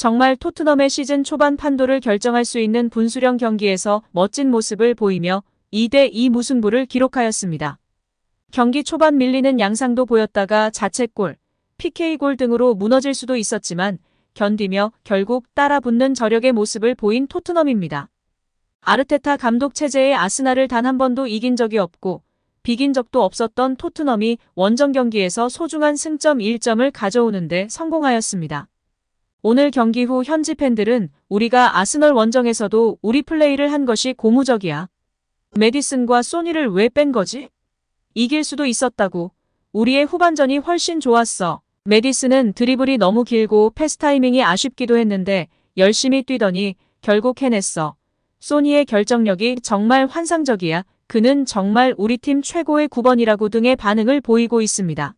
정말 토트넘의 시즌 초반 판도를 결정할 수 있는 분수령 경기에서 멋진 모습을 보이며 2대2 무승부를 기록하였습니다. 경기 초반 밀리는 양상도 보였다가 자책골, PK골 등으로 무너질 수도 있었지만 견디며 결국 따라붙는 저력의 모습을 보인 토트넘입니다. 아르테타 감독 체제의 아스날을 단 한 번도 이긴 적이 없고 비긴 적도 없었던 토트넘이 원정 경기에서 소중한 승점 1점을 가져오는 데 성공하였습니다. 오늘 경기 후 현지 팬들은 우리가 아스널 원정에서도 우리 플레이를 한 것이 고무적이야. 메디슨과 소니를 왜 뺀 거지? 이길 수도 있었다고. 우리의 후반전이 훨씬 좋았어. 메디슨은 드리블이 너무 길고 패스 타이밍이 아쉽기도 했는데 열심히 뛰더니 결국 해냈어. 소니의 결정력이 정말 환상적이야. 그는 정말 우리 팀 최고의 9번이라고 등의 반응을 보이고 있습니다.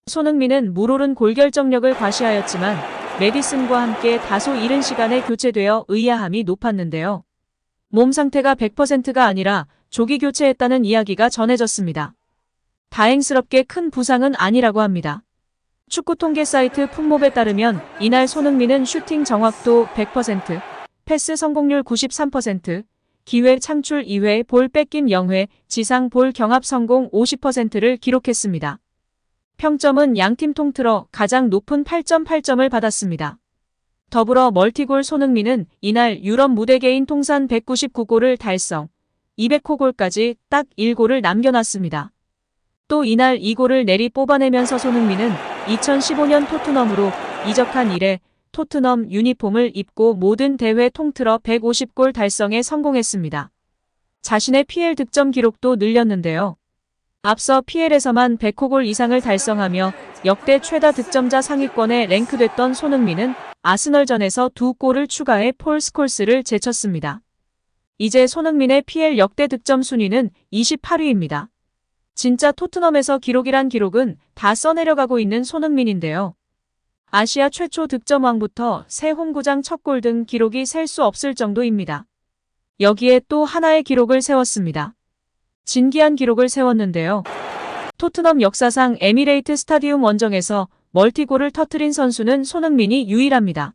손흥민은 물오른 골결정력을 과시하였지만 메디슨과 함께 다소 이른 시간에 교체되어 의아함이 높았는데요. 몸 상태가 100%가 아니라 조기 교체했다는 이야기가 전해졌습니다. 다행스럽게 큰 부상은 아니라고 합니다. 축구 통계 사이트 풋몹에 따르면 이날 손흥민은 슈팅 정확도 100%, 패스 성공률 93%, 기회 창출 2회, 볼 뺏김 0회, 지상 볼 경합 성공 50%를 기록했습니다. 평점은 양팀 통틀어 가장 높은 8.8점을 받았습니다. 더불어 멀티골 손흥민은 이날 유럽 무대 개인 통산 199골을 달성, 200호 골까지 딱 1골을 남겨놨습니다. 또 이날 2골을 내리 뽑아내면서 손흥민은 2015년 토트넘으로 이적한 이래 토트넘 유니폼을 입고 모든 대회 통틀어 150골 달성에 성공했습니다. 자신의 PL 득점 기록도 늘렸는데요. 앞서 PL에서만 100호골 이상을 달성하며 역대 최다 득점자 상위권에 랭크됐던 손흥민은 아스널전에서 2골을 추가해 폴 스콜스를 제쳤습니다. 이제 손흥민의 PL 역대 득점 순위는 28위입니다. 진짜 토트넘에서 기록이란 기록은 다 써내려가고 있는 손흥민인데요. 아시아 최초 득점왕부터 새 홈구장 첫 골 등 기록이 셀 수 없을 정도입니다. 여기에 또 하나의 기록을 세웠습니다. 진기한 기록을 세웠는데요. 토트넘 역사상 에미레이트 스타디움 원정에서 멀티골을 터뜨린 선수는 손흥민이 유일합니다.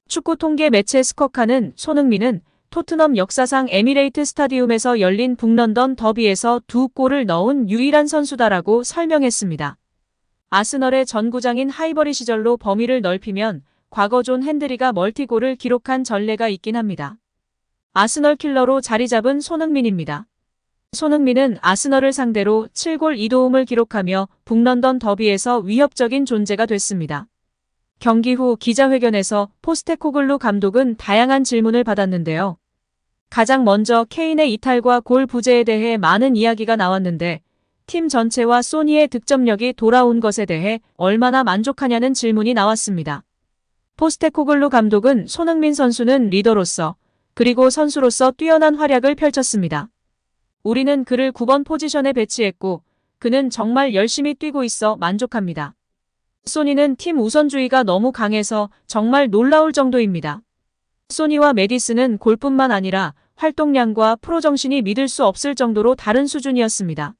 축구 통계 매체 스코카는 손흥민은 토트넘 역사상 에미레이트 스타디움에서 열린 북런던 더비에서 2골을 넣은 유일한 선수다라고 설명했습니다. 아스널의 전구장인 하이버리 시절로 범위를 넓히면 과거 존 핸드리가 멀티골을 기록한 전례가 있긴 합니다. 아스널 킬러로 자리 잡은 손흥민입니다. 손흥민은 아스널을 상대로 7골 2도움을 기록하며 북런던 더비에서 위협적인 존재가 됐습니다. 경기 후 기자회견에서 포스테코글루 감독은 다양한 질문을 받았는데요. 가장 먼저 케인의 이탈과 골 부재에 대해 많은 이야기가 나왔는데 팀 전체와 소니의 득점력이 돌아온 것에 대해 얼마나 만족하냐는 질문이 나왔습니다. 포스테코글루 감독은 손흥민 선수는 리더로서 그리고 선수로서 뛰어난 활약을 펼쳤습니다. 우리는 그를 9번 포지션에 배치했고 그는 정말 열심히 뛰고 있어 만족합니다. 소니는 팀 우선주의가 너무 강해서 정말 놀라울 정도입니다. 소니와 메디슨은 골뿐만 아니라 활동량과 프로 정신이 믿을 수 없을 정도로 다른 수준이었습니다.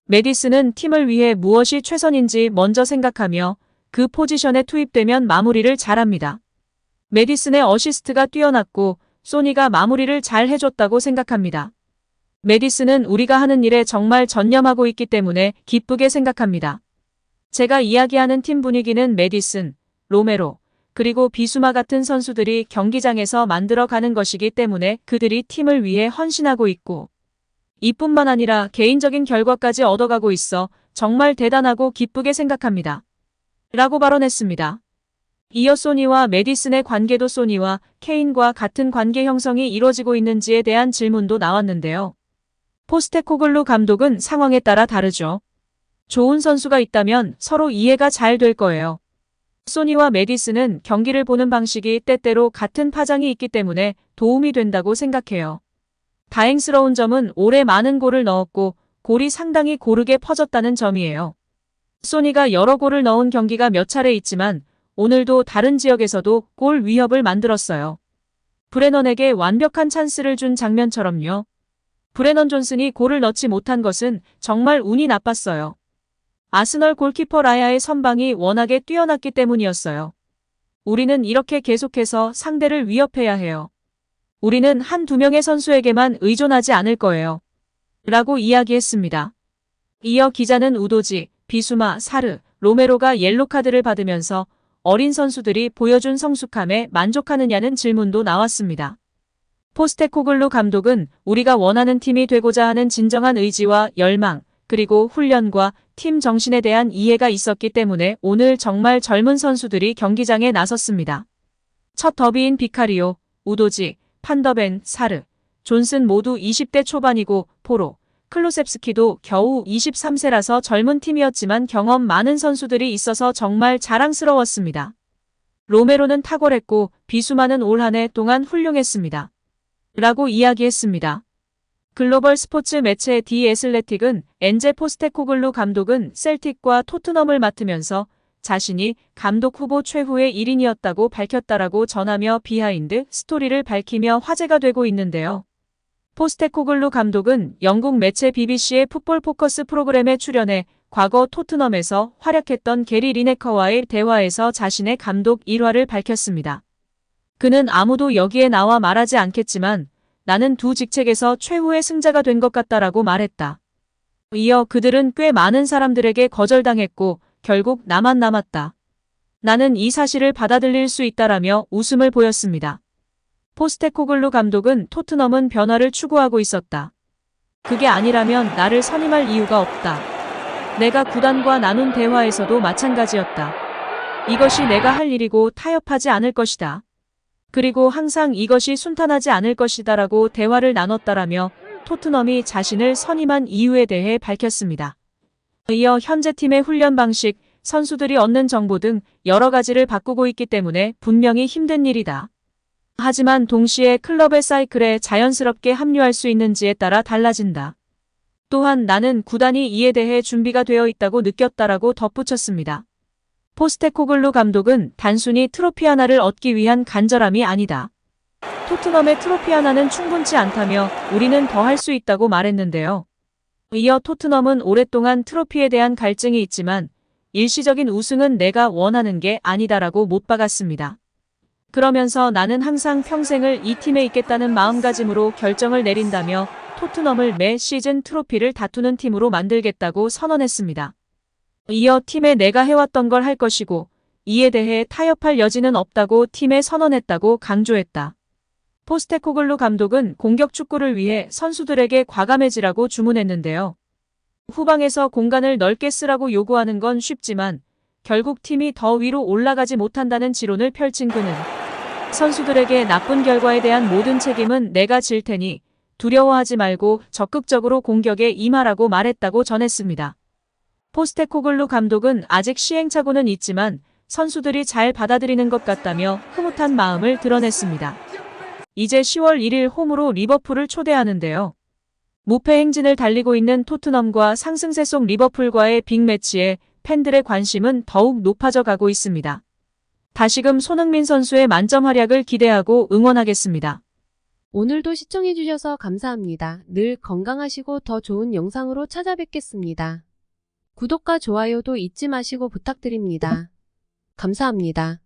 메디슨은 팀을 위해 무엇이 최선인지 먼저 생각하며 그 포지션에 투입되면 마무리를 잘합니다. 메디슨의 어시스트가 뛰어났고 소니가 마무리를 잘 해줬다고 생각합니다. 메디슨은 우리가 하는 일에 정말 전념하고 있기 때문에 기쁘게 생각합니다. 제가 이야기하는 팀 분위기는 메디슨, 로메로, 그리고 비수마 같은 선수들이 경기장에서 만들어가는 것이기 때문에 그들이 팀을 위해 헌신하고 있고 이뿐만 아니라 개인적인 결과까지 얻어가고 있어 정말 대단하고 기쁘게 생각합니다. 라고 발언했습니다. 이어 소니와 메디슨의 관계도 소니와 케인과 같은 관계 형성이 이루어지고 있는지에 대한 질문도 나왔는데요. 포스테코글루 감독은 상황에 따라 다르죠. 좋은 선수가 있다면 서로 이해가 잘 될 거예요. 소니와 메디슨은 경기를 보는 방식이 때때로 같은 파장이 있기 때문에 도움이 된다고 생각해요. 다행스러운 점은 올해 많은 골을 넣었고 골이 상당히 고르게 퍼졌다는 점이에요. 소니가 여러 골을 넣은 경기가 몇 차례 있지만 오늘도 다른 지역에서도 골 위협을 만들었어요. 브레넌에게 완벽한 찬스를 준 장면처럼요. 브레넌 존슨이 골을 넣지 못한 것은 정말 운이 나빴어요. 아스널 골키퍼 라야의 선방이 워낙에 뛰어났기 때문이었어요. 우리는 이렇게 계속해서 상대를 위협해야 해요. 우리는 한두 명의 선수에게만 의존하지 않을 거예요. 라고 이야기했습니다. 이어 기자는 우도지, 비수마, 사르, 로메로가 옐로카드를 받으면서 어린 선수들이 보여준 성숙함에 만족하느냐는 질문도 나왔습니다. 포스테코글루 감독은 우리가 원하는 팀이 되고자 하는 진정한 의지와 열망, 그리고 훈련과 팀 정신에 대한 이해가 있었기 때문에 오늘 정말 젊은 선수들이 경기장에 나섰습니다. 첫 더비인 비카리오, 우도지, 판더벤, 사르, 존슨 모두 20대 초반이고 포로, 클로셉스키도 겨우 23세라서 젊은 팀이었지만 경험 많은 선수들이 있어서 정말 자랑스러웠습니다. 로메로는 탁월했고 비수마는 올 한 해 동안 훌륭했습니다. 라고 이야기했습니다. 글로벌 스포츠 매체 디 애슬레틱은 엔제 포스테코글루 감독은 셀틱과 토트넘을 맡으면서 자신이 감독 후보 최후의 1인이었다고 밝혔다라고 전하며 비하인드 스토리를 밝히며 화제가 되고 있는데요. 포스테코글루 감독은 영국 매체 BBC의 풋볼 포커스 프로그램에 출연해 과거 토트넘에서 활약했던 게리 리네커와의 대화에서 자신의 감독 일화를 밝혔습니다. 그는 아무도 여기에 나와 말하지 않겠지만 나는 두 직책에서 최후의 승자가 된 것 같다라고 말했다. 이어 그들은 꽤 많은 사람들에게 거절당했고 결국 나만 남았다. 나는 이 사실을 받아들일 수 있다라며 웃음을 보였습니다. 포스테코글루 감독은 토트넘은 변화를 추구하고 있었다. 그게 아니라면 나를 선임할 이유가 없다. 내가 구단과 나눈 대화에서도 마찬가지였다. 이것이 내가 할 일이고 타협하지 않을 것이다. 그리고 항상 이것이 순탄하지 않을 것이다라고 대화를 나눴다라며 토트넘이 자신을 선임한 이유에 대해 밝혔습니다. 이어 현재 팀의 훈련 방식, 선수들이 얻는 정보 등 여러 가지를 바꾸고 있기 때문에 분명히 힘든 일이다. 하지만 동시에 클럽의 사이클에 자연스럽게 합류할 수 있는지에 따라 달라진다. 또한 나는 구단이 이에 대해 준비가 되어 있다고 느꼈다라고 덧붙였습니다. 포스테코글루 감독은 단순히 트로피 하나를 얻기 위한 간절함이 아니다. 토트넘의 트로피 하나는 충분치 않다며 우리는 더 할 수 있다고 말했는데요. 이어 토트넘은 오랫동안 트로피에 대한 갈증이 있지만 일시적인 우승은 내가 원하는 게 아니다라고 못 박았습니다. 그러면서 나는 항상 평생을 이 팀에 있겠다는 마음가짐으로 결정을 내린다며 토트넘을 매 시즌 트로피를 다투는 팀으로 만들겠다고 선언했습니다. 이어 팀에 내가 해왔던 걸 할 것이고 이에 대해 타협할 여지는 없다고 팀에 선언했다고 강조했다. 포스테코글루 감독은 공격 축구를 위해 선수들에게 과감해지라고 주문했는데요. 후방에서 공간을 넓게 쓰라고 요구하는 건 쉽지만 결국 팀이 더 위로 올라가지 못한다는 지론을 펼친 그는 선수들에게 나쁜 결과에 대한 모든 책임은 내가 질 테니 두려워하지 말고 적극적으로 공격에 임하라고 말했다고 전했습니다. 포스테코글루 감독은 아직 시행착오는 있지만 선수들이 잘 받아들이는 것 같다며 흐뭇한 마음을 드러냈습니다. 이제 10월 1일 홈으로 리버풀을 초대하는데요. 무패 행진을 달리고 있는 토트넘과 상승세 속 리버풀과의 빅매치에 팬들의 관심은 더욱 높아져 가고 있습니다. 다시금 손흥민 선수의 만점 활약을 기대하고 응원하겠습니다. 오늘도 시청해주셔서 감사합니다. 늘 건강하시고 더 좋은 영상으로 찾아뵙겠습니다. 구독과 좋아요도 잊지 마시고 부탁드립니다. 감사합니다.